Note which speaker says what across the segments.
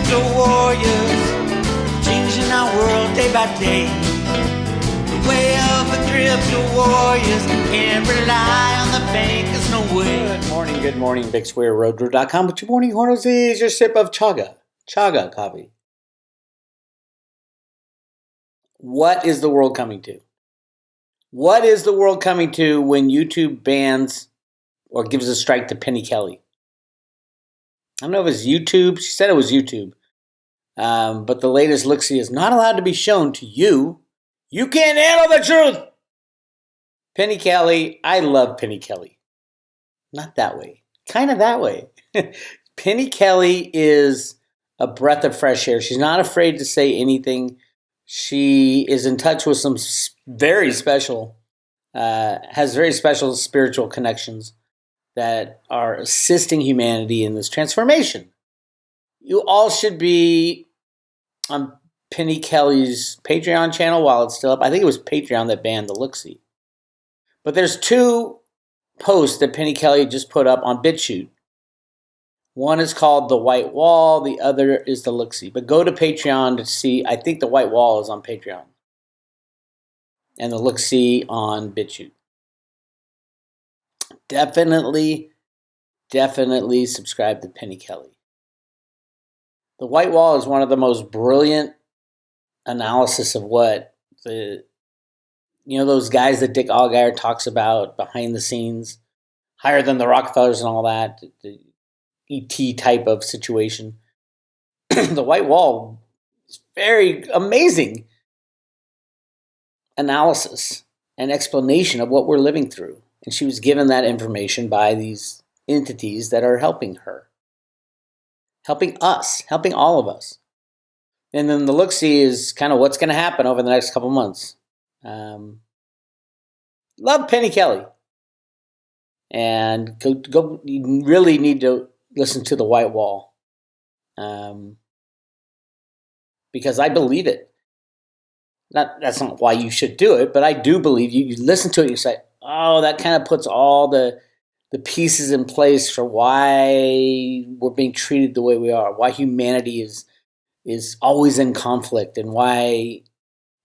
Speaker 1: crypto warriors, changing our world day by day. The way of the crypto warriors, can't rely on the bankers, no way.
Speaker 2: Good morning, Bix Weir, roadroad.com. But your morning horns is your sip of chaga coffee. What is the world coming to? What is the world coming to when YouTube bans or gives a strike to Penny Kelly? I don't know if it's YouTube. She said it was YouTube. But the latest look-see is not allowed to be shown to you. You can't handle the truth. Penny Kelly, I love Penny Kelly. Not that way. Kind of that way. Penny Kelly is a breath of fresh air. She's not afraid to say anything. She is in touch with some very special, has very special spiritual connections that are assisting humanity in this transformation. You all should be on Penny Kelly's Patreon channel while it's still up. I think it was Patreon that banned the look-see. But there's two posts that Penny Kelly just put up on BitChute. One is called The White Wall. The other is the look-see. But go to Patreon to see. I think The White Wall is on Patreon. And the look-see on BitChute. Definitely subscribe to Penny Kelly. The White Wall is one of the most brilliant analysis of what those guys that Dick Allgaier talks about behind the scenes, higher than the Rockefellers and all that, the ET type of situation. The White Wall is very amazing analysis and explanation of what we're living through. And she was given that information by these entities that are helping her. Helping us. Helping all of us. And then the look-see is kind of what's going to happen over the next couple months. Love Penny Kelly. And go. You really need to listen to The White Wall. Because I believe it. That's not why you should do it, but I do believe you listen to it and you say, oh, that kind of puts all the pieces in place for why we're being treated the way we are, why humanity is always in conflict, and why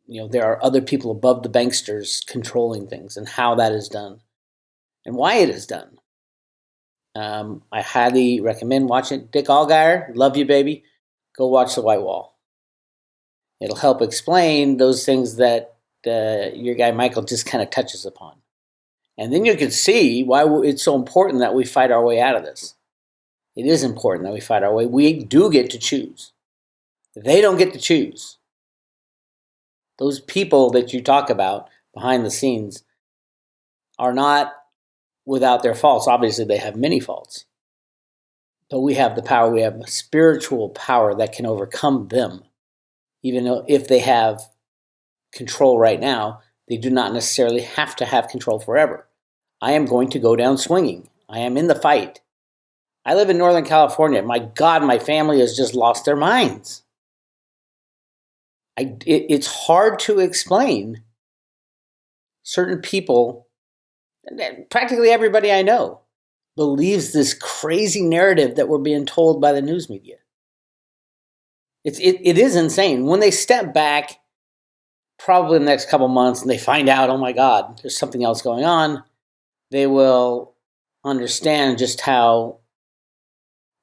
Speaker 2: there are other people above the banksters controlling things, and how that is done, and why it is done. I highly recommend watching it. Dick Allgaier, love you, baby. Go watch The White Wall. It'll help explain those things that your guy Michael just kind of touches upon. And then you can see why it's so important that we fight our way out of this. It is important that we fight our way. We do get to choose. They don't get to choose. Those people that you talk about behind the scenes are not without their faults. Obviously, they have many faults. But we have the power. We have a spiritual power that can overcome them. Even though if they have control right now, they do not necessarily have to have control forever. I am going to go down swinging. I am in the fight. I live in Northern California. My God, my family has just lost their minds. It's hard to explain. Certain people, practically everybody I know, believes this crazy narrative that we're being told by the news media. It is insane. When they step back, probably in the next couple months, and they find out, oh my God, there's something else going on, they will understand just how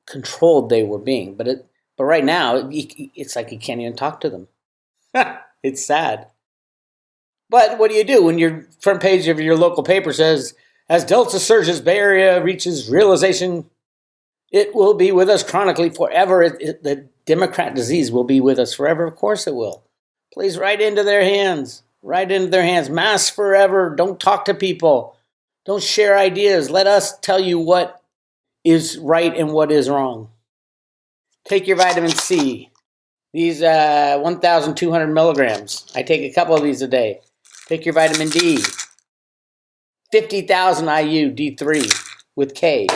Speaker 2: controlled they were being. But right now, it's like you can't even talk to them. It's sad. But what do you do when your front page of your local paper says, as Delta surges, Bay Area reaches realization, it will be with us chronically forever. The Democrat disease will be with us forever. Of course it will. Plays right into their hands. Right into their hands. Masks forever. Don't talk to people. Don't share ideas. Let us tell you what is right and what is wrong. Take your vitamin C. These 1,200 milligrams. I take a couple of these a day. Take your vitamin D. 50,000 IU D3 with K.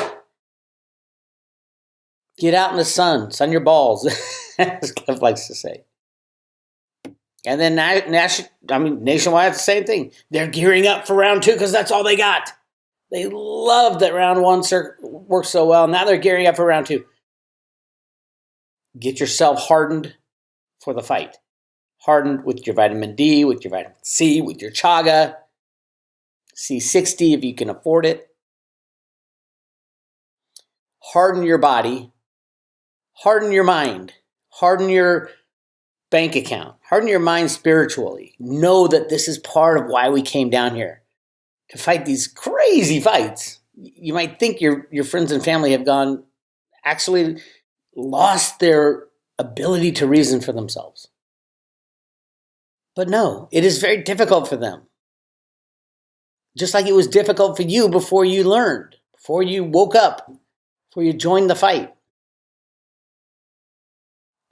Speaker 2: Get out in the sun. Sun your balls. As Cliff likes to say. And then nationwide, it's the same thing. They're gearing up for round two because that's all they got. They loved that round one worked so well. Now they're gearing up for round two. Get yourself hardened for the fight. Hardened with your vitamin D, with your vitamin C, with your chaga. C60 if you can afford it. Harden your body. Harden your mind. Harden your bank account. Harden your mind spiritually. Know that this is part of why we came down here. To fight these crazy fights. You might think your friends and family have actually lost their ability to reason for themselves. But no, it is very difficult for them. Just like it was difficult for you before you learned, before you woke up, before you joined the fight.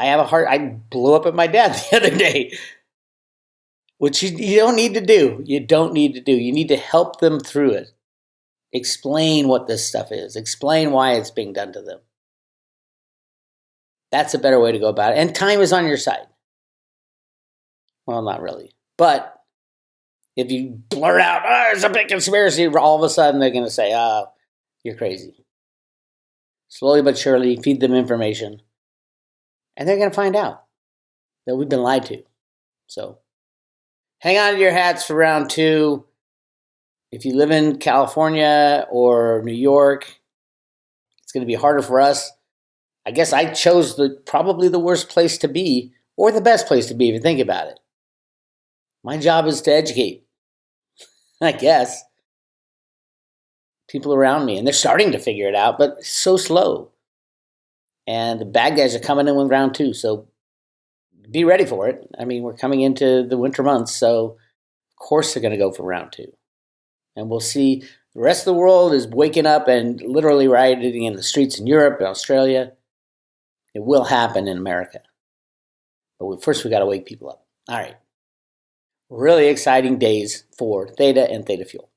Speaker 2: I blew up at my dad the other day, which you don't need to do. You don't need to do. You need to help them through it. Explain what this stuff is. Explain why it's being done to them. That's a better way to go about it. And time is on your side. Well, not really. But if you blurt out, there's a big conspiracy, all of a sudden they're going to say, you're crazy. Slowly but surely, feed them information. And they're going to find out that we've been lied to. So, hang on to your hats for round 2. If you live in California or New York, it's going to be harder for us. I guess I chose probably the worst place to be, or the best place to be if you think about it. My job is to educate, I guess, people around me. And they're starting to figure it out, but it's so slow. And the bad guys are coming in with round 2, so be ready for it. I mean, we're coming into the winter months, so of course they're going to go for round 2. And we'll see the rest of the world is waking up and literally rioting in the streets in Europe and Australia. It will happen in America. But first we got to wake people up. All right. Really exciting days for Theta and Theta Fuel.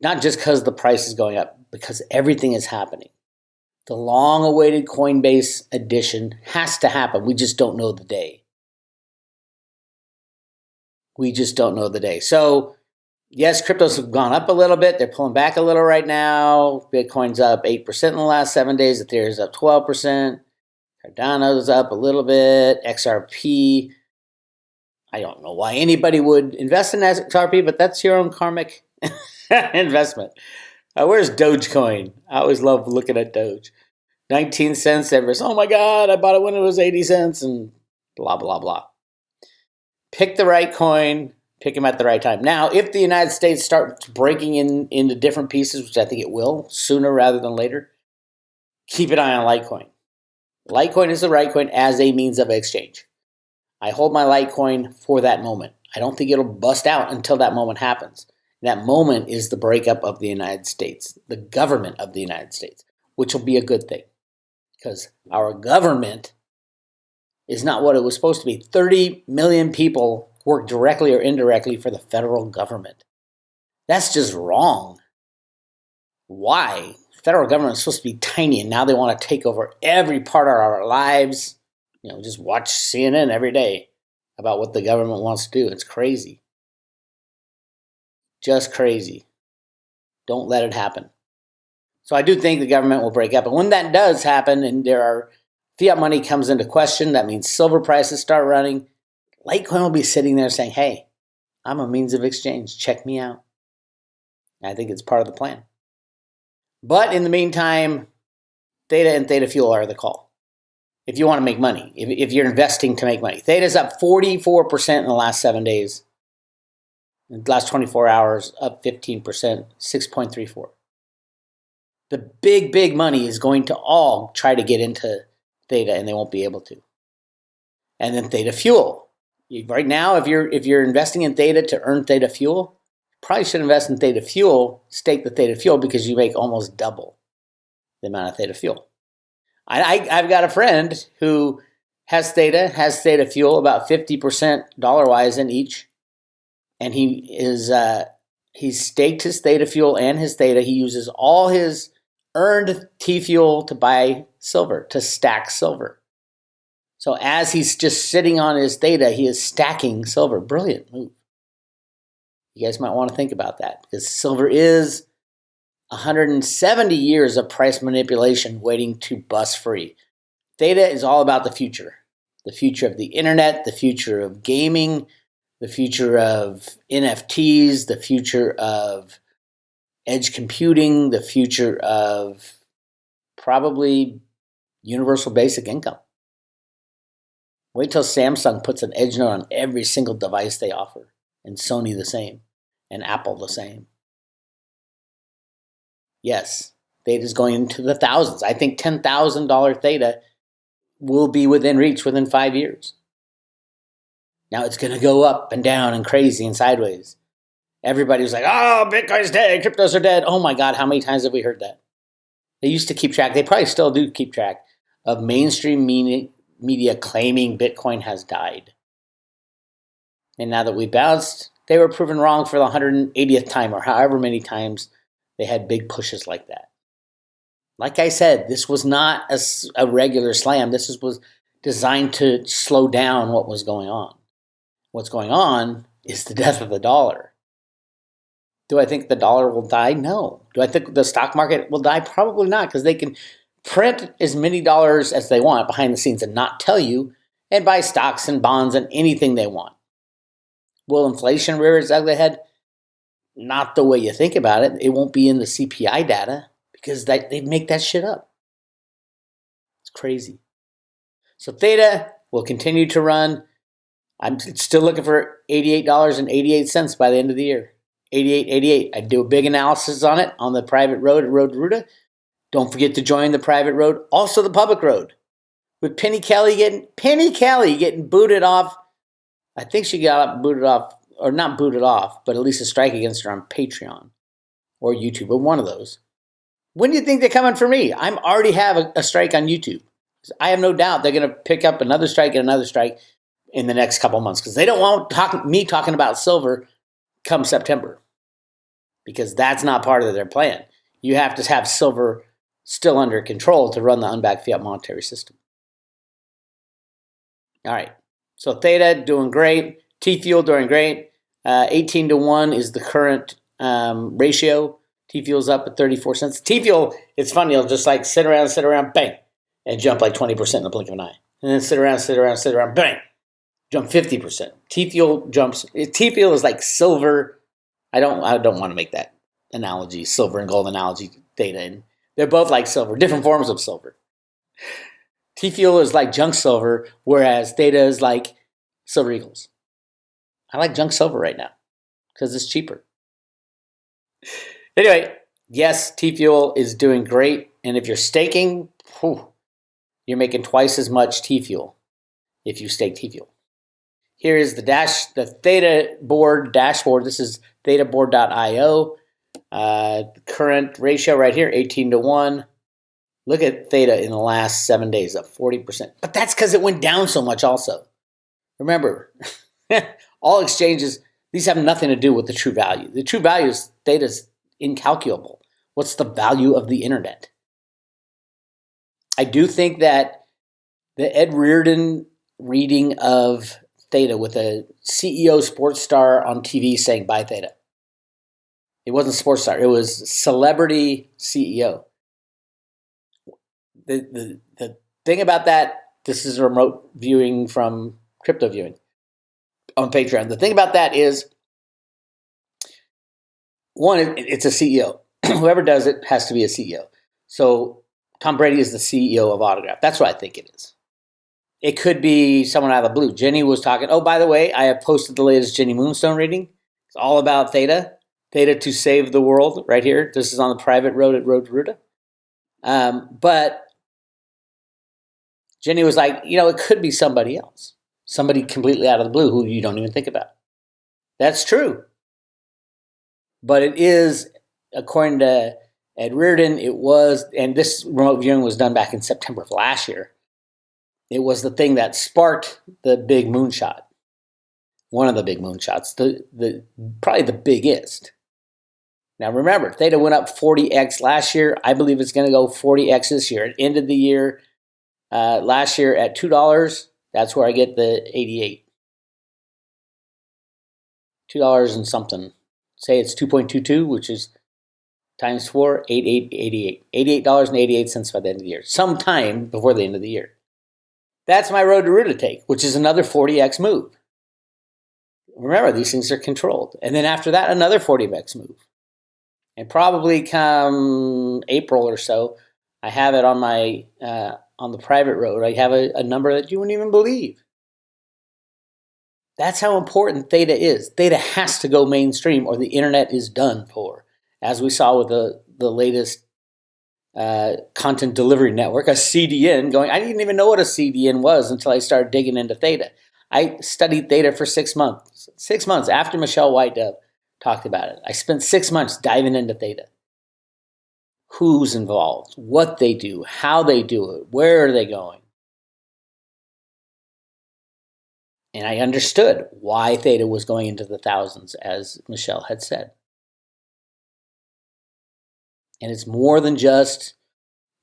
Speaker 2: Not just because the price is going up, because everything is happening. The long-awaited Coinbase addition has to happen. We just don't know the day. So, yes, cryptos have gone up a little bit. They're pulling back a little right now. Bitcoin's up 8% in the last 7 days. Ethereum's up 12%. Cardano's up a little bit. XRP, I don't know why anybody would invest in XRP, but that's your own karmic investment. Where's Dogecoin? I always love looking at Doge. 19 cents. Everyone's, oh my God, I bought it when it was 80 cents and blah, blah, blah. Pick the right coin. Pick them at the right time. Now, if the United States starts breaking into different pieces, which I think it will, sooner rather than later, keep an eye on Litecoin. Litecoin is the right coin as a means of exchange. I hold my Litecoin for that moment. I don't think it'll bust out until that moment happens. That moment is the breakup of the United States, the government of the United States, which will be a good thing because our government is not what it was supposed to be. 30 million people work directly or indirectly for the federal government. That's just wrong. Why? The federal government is supposed to be tiny, and now they want to take over every part of our lives. Just watch CNN every day about what the government wants to do. It's crazy. Just crazy. Don't let it happen. So I do think the government will break up. And when that does happen and fiat money comes into question, that means silver prices start running, Litecoin will be sitting there saying, hey, I'm a means of exchange. Check me out. I think it's part of the plan. But in the meantime, Theta and Theta Fuel are the call. If you want to make money, if you're investing to make money. Theta's up 44% in the last 7 days. In the last 24 hours, up 15%, 6.34. The big money is going to all try to get into Theta, and they won't be able to. And then Theta Fuel. Right now, if you're investing in Theta to earn Theta Fuel, you probably should invest in Theta Fuel, stake the Theta Fuel, because you make almost double the amount of Theta Fuel. I've got a friend who has Theta Fuel, about 50% dollar-wise in each. And he's staked his Theta Fuel and his Theta. He uses all his earned T-fuel to buy silver, to stack silver. So as he's just sitting on his Theta, he is stacking silver. Brilliant move. You guys might want to think about that, because silver is 170 years of price manipulation waiting to bust free. Theta is all about the future of the internet, the future of gaming, the future of NFTs, the future of edge computing, the future of probably universal basic income. Wait till Samsung puts an edge node on every single device they offer, and Sony the same, and Apple the same. Yes, Theta is going into the thousands. I think $10,000 Theta will be within reach within 5 years. Now it's going to go up and down and crazy and sideways. Everybody was like, oh, Bitcoin's dead, cryptos are dead. Oh my God, how many times have we heard that? They used to keep track, they probably still do keep track of mainstream media claiming Bitcoin has died. And now that we bounced, they were proven wrong for the 180th time or however many times they had big pushes like that. Like I said, this was not a regular slam. This was designed to slow down what was going on. What's going on is the death of the dollar. Do I think the dollar will die? No. Do I think the stock market will die? Probably not, because they can print as many dollars as they want behind the scenes and not tell you, and buy stocks and bonds and anything they want. Will inflation rear its ugly head? Not the way you think about it. It won't be in the CPI data because they make that shit up. It's crazy. So Theta will continue to run. I'm still looking for $88.88 by the end of the year. 88.88. I do a big analysis on it on the private road at Road to Ruta. Don't forget to join the private road, also the public road, with Penny Kelly getting booted off. I think she got booted off, or not booted off, but at least a strike against her on Patreon or YouTube, or one of those. When do you think they're coming for me? I already have a strike on YouTube. I have no doubt they're going to pick up another strike and another strike in the next couple months because they don't want me talking about silver come September, because that's not part of their plan. You have to have silver still under control to run the unbacked fiat monetary system. All right. So Theta doing great. T-fuel doing great. 18-1 is the current ratio. T-fuel's up at 34 cents. T-fuel, it's funny. It'll just like sit around, bang, and jump like 20% in the blink of an eye. And then sit around, bang, jump 50%. T-fuel jumps. T-fuel is like silver. I don't want to make that analogy, silver and gold analogy, Theta. And they're both like silver, different forms of silver. T-fuel is like junk silver, whereas Theta is like silver eagles. I like junk silver right now because it's cheaper. Anyway, yes, T-fuel is doing great. And if you're staking, you're making twice as much T-fuel if you stake T-fuel. Here is the Theta board dashboard. This is thetaboard.io. Current ratio right here, 18-1. Look at Theta in the last 7 days, up 40%. But that's because it went down so much also. Remember, all exchanges, these have nothing to do with the true value. The true value is Theta's incalculable. What's the value of the internet? I do think that the Ed Reardon reading of Theta with a CEO sports star on TV saying buy Theta. It wasn't sports star. It was celebrity CEO. The thing about that, this is a remote viewing from crypto viewing on Patreon. The thing about that is, one, it's a CEO. Whoever does it has to be a CEO. So Tom Brady is the CEO of Autograph. That's what I think it is. It could be someone out of the blue. Jenny was talking. Oh, by the way, I have posted the latest Jenny Moonstone reading. It's all about Theta. Theta to save the world right here. This is on the private road at Road to Ruta. But Jenny was like, it could be somebody else. Somebody completely out of the blue who you don't even think about. That's true. But it is, according to Ed Reardon, it was, and this remote viewing was done back in September of last year. It was the thing that sparked the big moonshot. One of the big moonshots, the probably the biggest. Now remember, Theta went up 40x last year. I believe it's going to go 40x this year. It ended the year last year at $2. That's where I get the 88. $2 and something. Say it's 2.22, which is times 4, 88.88. $88.88 by the end of the year. Sometime before the end of the year. That's my road to root to take, which is another 40x move. Remember, these things are controlled. And then after that, another 40x move. And probably come April or so, I have it on my on the private road. I have a number that you wouldn't even believe. That's how important Theta is. Theta has to go mainstream or the internet is done for. As we saw with the latest content delivery network, a CDN going. I didn't even know what a CDN was until I started digging into Theta. I studied Theta for 6 months. 6 months after Michelle White-Dove talked about it. I spent 6 months diving into Theta. Who's involved, what they do, how they do it, where are they going. And I understood why Theta was going into the thousands, as Michelle had said. And it's more than just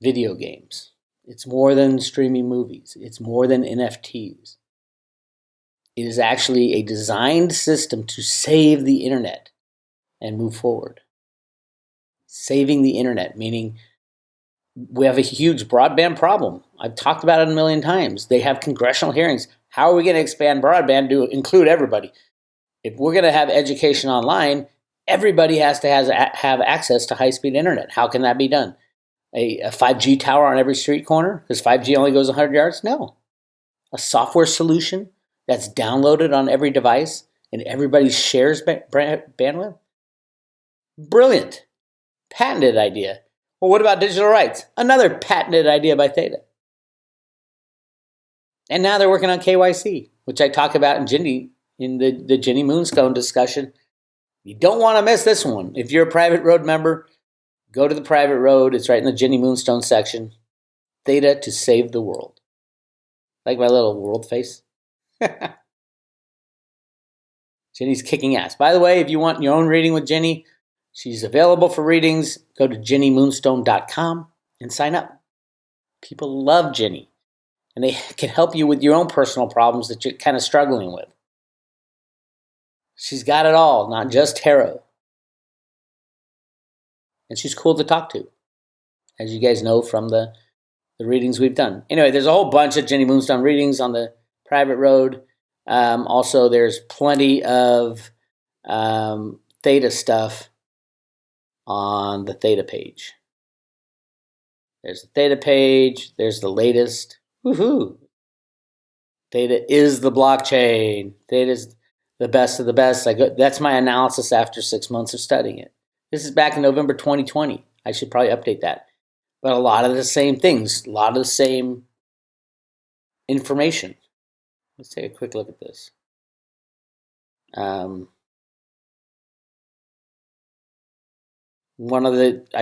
Speaker 2: video games. It's more than streaming movies. It's more than NFTs. It is actually a designed system to save the internet and move forward. Saving the internet, meaning we have a huge broadband problem. I've talked about it a million times. They have congressional hearings. How are we going to expand broadband to include everybody? If we're going to have education online, everybody has to have access to high-speed internet. How can that be done? A 5G tower on every street corner? Because 5G only goes 100 yards? No. A software solution that's downloaded on every device and everybody shares bandwidth? Brilliant. Patented idea. Well, what about digital rights? Another patented idea by Theta. And now they're working on KYC, which I talk about in the Ginny Moonstone discussion. You don't want to miss this one. If you're a private road member, go to the private road. It's right in the Ginny Moonstone section. Theta to save the world. Like my little world face. Ginny's kicking ass. By the way, if you want your own reading with Ginny, she's available for readings. Go to ginnymoonstone.com and sign up. People love Ginny. And they can help you with your own personal problems that you're kind of struggling with. She's got it all, not just tarot. And she's cool to talk to, as you guys know from the readings we've done. Anyway, there's a whole bunch of Ginny Moonstone readings on the private road. Also, there's plenty of Theta stuff on the Theta page. There's the Theta page. There's the latest. Woohoo! Theta is the blockchain. Theta is the best of the best. That's my analysis after 6 months of studying it. This is back in November 2020. I should probably update that. But a lot of the same things, a lot of the same information. Let's take a quick look at this. I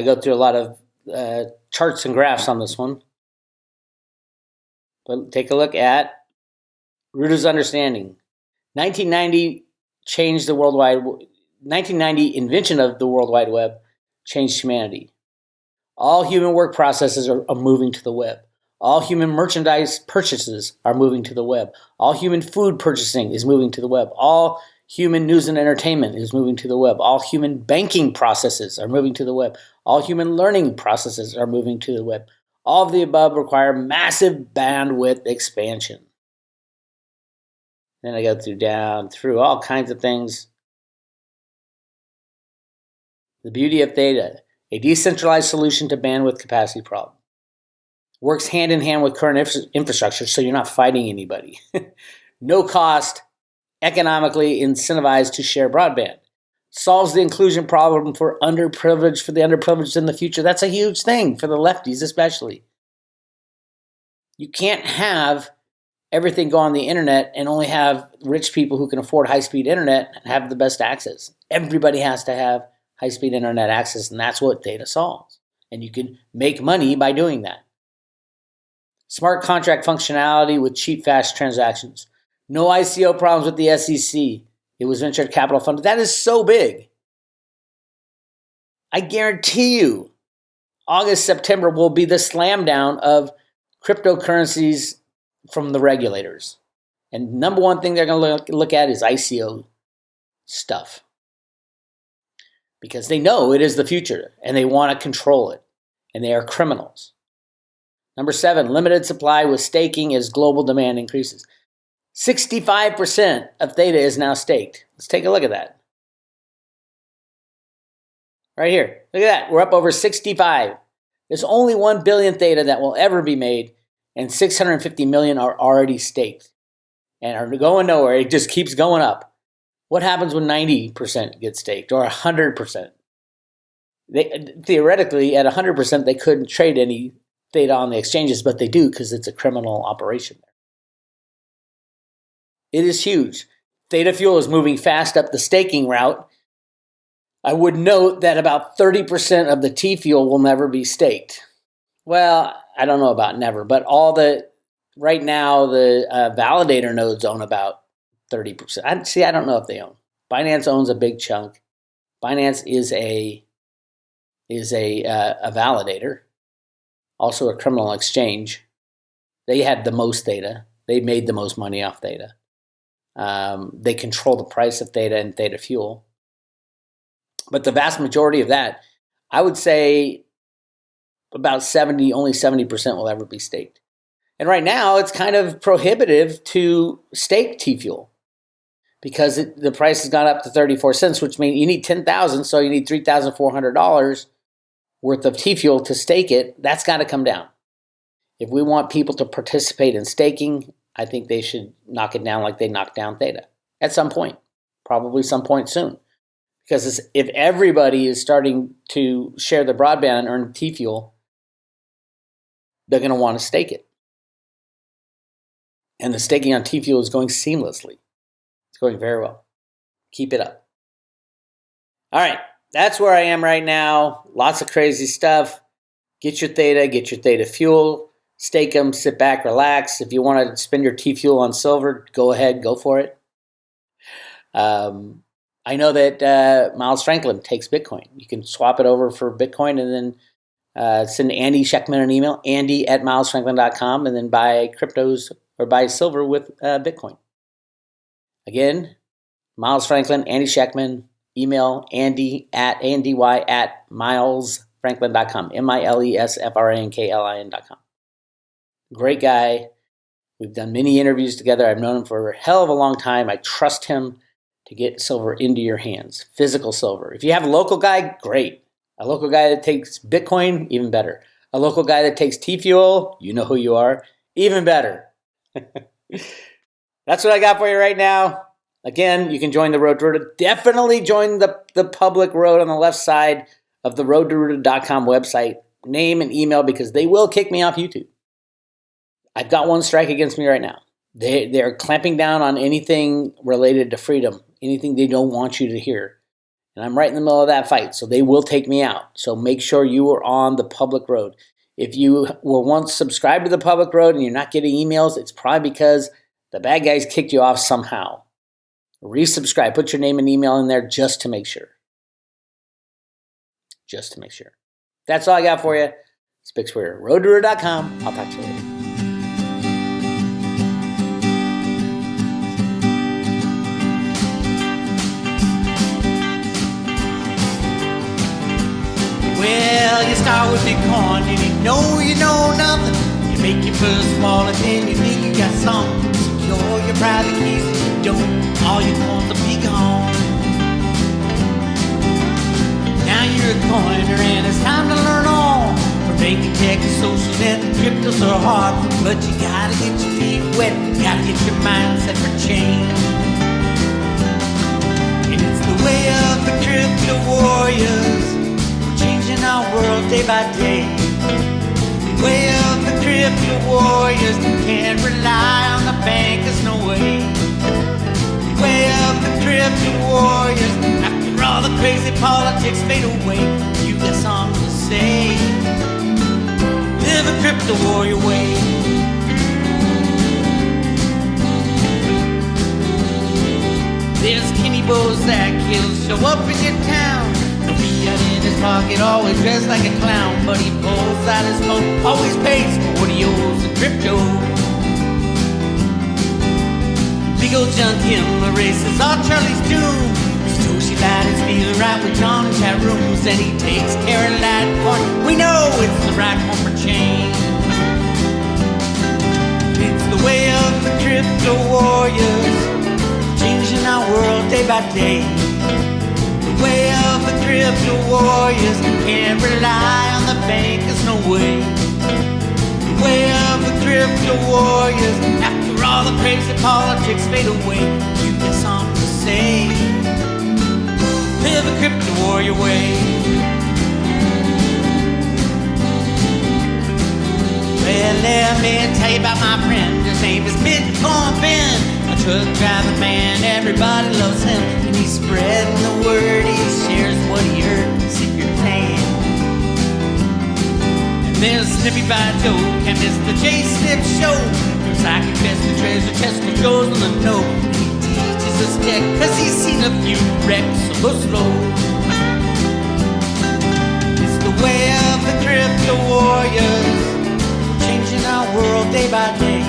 Speaker 2: go through a lot of charts and graphs on this one. But take a look at Ruta's understanding. 1990 changed the worldwide. 1990 invention of the World Wide Web changed humanity. All human work processes are moving to the web. All human merchandise purchases are moving to the web. All human food purchasing is moving to the web. All human news and entertainment is moving to the web. All human banking processes are moving to the web. All human learning processes are moving to the web. All of the above require massive bandwidth expansion. Then I go down through all kinds of things. The beauty of Theta, a decentralized solution to bandwidth capacity problem. Works hand in hand with current infrastructure, so you're not fighting anybody. No cost, economically incentivized to share broadband. Solves the inclusion problem for the underprivileged in the future. That's a huge thing for the lefties especially. You can't have everything go on the internet and only have rich people who can afford high-speed internet and have the best access. Everybody has to have high-speed internet access, and that's what Theta solves. And you can make money by doing that. Smart contract functionality with cheap, fast transactions. No ICO problems with the SEC. It was venture capital funded. That is so big. I guarantee you, August, September will be the slam down of cryptocurrencies from the regulators. And number one thing they're going to look at is ICO stuff. Because they know it is the future and they want to control it. And they are criminals. Number 7, limited supply with staking as global demand increases. 65% of Theta is now staked. Let's take a look at that. Right here. Look at that. We're up over 65. There's only 1 billion Theta that will ever be made, and 650 million are already staked and are going nowhere. It just keeps going up. What happens when 90% gets staked or 100%? Theoretically, at 100%, they couldn't trade any Theta on the exchanges, but they do because it's a criminal operation. It is huge. Theta Fuel is moving fast up the staking route. I would note that about 30% of the T-fuel will never be staked. Well, I don't know about never, but right now the validator nodes own about 30%. I don't know if they own. Binance owns a big chunk. Binance is a validator, also a criminal exchange. They had the most Theta. They made the most money off Theta. They control the price of Theta and Theta Fuel. But the vast majority of that, I would say about only 70% will ever be staked. And right now, it's kind of prohibitive to stake T-fuel because the price has gone up to 34 cents, which means you need 10,000, so you need $3,400 worth of T-fuel to stake it. That's got to come down. If we want people to participate in staking, I think they should knock it down like they knocked down Theta at some point, probably some point soon. Because if everybody is starting to share the broadband and earn T-fuel, they're going to want to stake it. And the staking on T-fuel is going seamlessly. It's going very well. Keep it up. All right, that's where I am right now. Lots of crazy stuff. Get your Theta Fuel, stake them, sit back, relax. If you want to spend your T-fuel on silver, go ahead, go for it. I know that Miles Franklin takes Bitcoin. You can swap it over for Bitcoin and then send Andy Scheckman an email, andy@milesfranklin.com, and then buy cryptos or buy silver with Bitcoin. Again, Miles Franklin, Andy Scheckman, email andy@milesfranklin.com, milesfranklin.com. Great guy. We've done many interviews together. I've known him for a hell of a long time. I trust him to get silver into your hands, physical silver. If you have a local guy, great. A local guy that takes Bitcoin, even better. A local guy that takes T-fuel, you know who you are, even better. That's what I got for you right now. Again, you can join the Road to Ruta. Definitely join the public road on the left side of the roadtoruta.com website. Name and email because they will kick me off YouTube. I've got one strike against me right now. They're clamping down on anything related to freedom, anything they don't want you to hear. And I'm right in the middle of that fight, so they will take me out. So make sure you are on the public road. If you were once subscribed to the public road and you're not getting emails, it's probably because the bad guys kicked you off somehow. Resubscribe. Put your name and email in there just to make sure. Just to make sure. That's all I got for you. It's Bix Weir, roadtoruta.com. I'll talk to you later.
Speaker 1: Well, you start with Bitcoin and you know nothing. You make your first wallet and you think you got something. Secure your private keys and you don't. All your coins will be gone. Now you're a coiner and it's time to learn on. For banking, tech, and social net, cryptos are hard. But you gotta get your feet wet. You gotta get your mind set for change. And it's the way of the crypto warriors. Changing our world day by day. The way of the crypto warriors. Can't rely on the bankers, no way. The way of the crypto warriors. After all the crazy politics fade away, you got something to say. Live a crypto warrior way. There's Kenny Bozak, he'll show up in your town. No fiat in his pocket, always dressed like a clown. But he pulls out his phone, always pays for what he owes in crypto. Big old junk him erases all Charlie's doom. Satoshi light is feeling right with John in chat rooms. And he takes care of Litecoin, we know it's the right one for change. by day. The way of the crypto warriors, can't rely on the bankers, no way. The way of the crypto warriors, after all the crazy politics fade away, you get something to say. Live a crypto warrior way. Well, let me tell you about my friend. His name is Bitcoin Ben, a truck driving man. Everybody loves him, and he's spreading the word. He shares what he heard, secret plan. And there's Snippy by Joe, can't miss the J-Snip show. There's I confess the treasure chest with goes on the note. He teaches us tech, cause he's seen a few wrecks, so go slow. It's the way of the crypto warriors, changing our world day by day.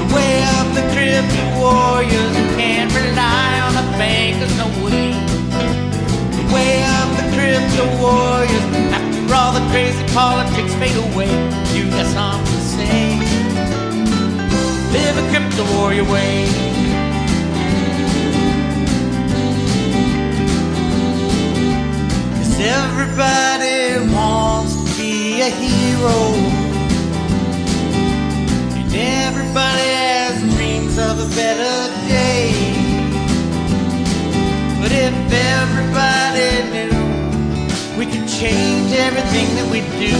Speaker 1: The way of the crypto warriors, can't rely on the bankers, no way. The way of the crypto warriors, after all the crazy politics fade away, you got something to say. Live a crypto warrior way. Cause everybody wants to be a hero, everybody has dreams of a better day. But if everybody knew we could change everything that we do,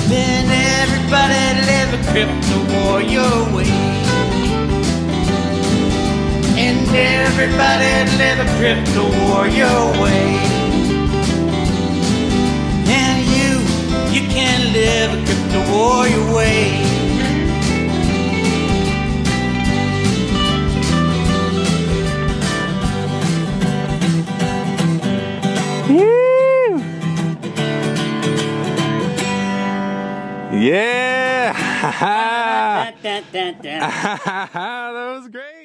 Speaker 1: then everybody'd live a crypto warrior way. And everybody'd live a crypto warrior way. And you can live a crypto warrior way.
Speaker 3: Yeah!
Speaker 2: Dun, dun, dun, dun.
Speaker 3: That was great.